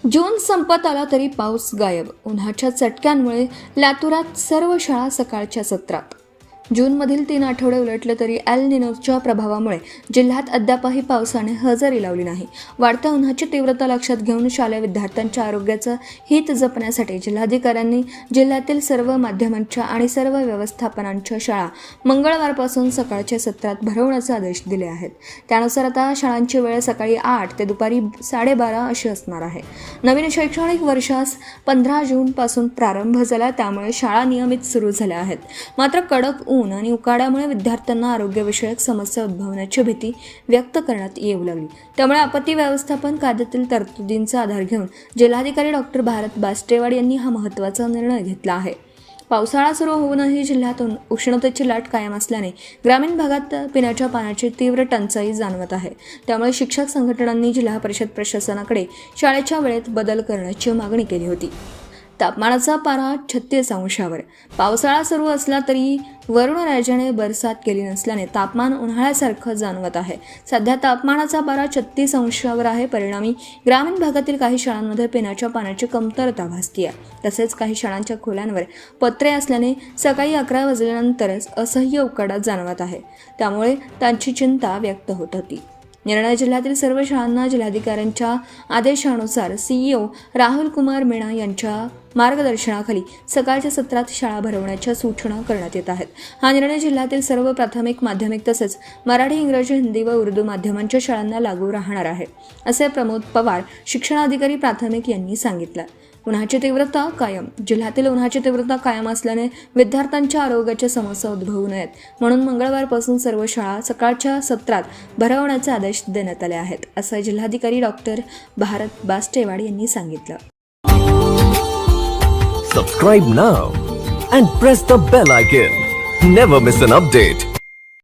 जून संपत आला तरी पाऊस गायब. उन्हाच्या चटक्यांमुळे लातूरात सर्व शाळा सकाळच्या सत्रात. जूनमधील 3 आठवडे उलटले तरी एल निनोच्या प्रभावामुळे जिल्ह्यात अद्यापही पावसाने हजेरी लावली नाही. वाढत्या उन्हाची तीव्रता लक्षात घेऊन शालेय विद्यार्थ्यांच्या आरोग्याचं हित जपण्यासाठी जिल्हाधिकाऱ्यांनी जिल्ह्यातील सर्व माध्यमांच्या आणि सर्व व्यवस्थापनांच्या शाळा मंगळवारपासून सकाळच्या सत्रात भरवण्याचे आदेश दिले आहेत. त्यानुसार आता शाळांची वेळ सकाळी 8 ते दुपारी 12:30 अशी असणार आहे. नवीन शैक्षणिक वर्षास 15 जूनपासून प्रारंभ झाला, त्यामुळे शाळा नियमित सुरू झाल्या आहेत. मात्र कडक ऊन आणि उकाड्यामुळे विद्यार्थ्यांना आरोग्यविषयक समस्या उद्भवण्याची भीती व्यक्त करण्यात येऊ लागली. त्यामुळे आपत्ती व्यवस्थापन कायद्यातील तरतुदींचा आधार घेऊन जिल्हाधिकारी डॉक्टर भारत बास्टेवाड यांनी हा महत्त्वाचा निर्णय घेतला आहे. पावसाळा सुरू होऊनही जिल्ह्यात उष्णतेची लाट कायम असल्याने ग्रामीण भागात पिण्याच्या पाण्याची तीव्र टंचाई जाणवत आहे. त्यामुळे शिक्षक संघटनांनी जिल्हा परिषद प्रशासनाकडे शाळेच्या वेळेत बदल करण्याची मागणी केली होती. तापमानाचा पारा 36 अंशावर. पावसाळा सुरू असला तरी वरुण राज्याने बरसात केली नसल्याने तापमान उन्हाळ्यासारखं जाणवत आहे. सध्या तापमानाचा पारा 36 अंशावर आहे. परिणामी ग्रामीण भागातील काही शाळांमध्ये पिण्याच्या पाण्याची कमतरता भासते आहे. तसेच काही शाळांच्या खोल्यांवर पत्रे असल्याने सकाळी 11 वाजल्यानंतरच असह्य उकाडा जाणवत आहे. त्यामुळे त्यांची चिंता व्यक्त होत होती. निर्णय जिल्ह्यातील सर्व शाळांना जिल्हाधिकाऱ्यांच्या आदेशानुसार सीईओ राहुल कुमार मीणा यांच्या मार्गदर्शनाखाली सकाळच्या सत्रात शाळा भरवण्याच्या सूचना करण्यात येत आहेत. हा निर्णय जिल्ह्यातील सर्व प्राथमिक, माध्यमिक तसेच मराठी, इंग्रजी, हिंदी व उर्दू माध्यमांच्या शाळांना लागू राहणार आहे, असे प्रमोद पवार, शिक्षणाधिकारी प्राथमिक यांनी सांगितलं. उन्हाची तीव्रता कायम. जिल्ह्यातील उन्हाची तीव्रता कायम असल्याने विद्यार्थ्यांच्या आरोग्याच्या समस्या उद्भवू नयेत म्हणून मंगळवारपासून सर्व शाळा सकाळच्या सत्रात भरवण्याचे आदेश देण्यात आले आहेत, असं जिल्हाधिकारी डॉक्टर भारत बास्टेवाड यांनी सांगितलं. Subscribe now and press the bell icon. Never miss an update.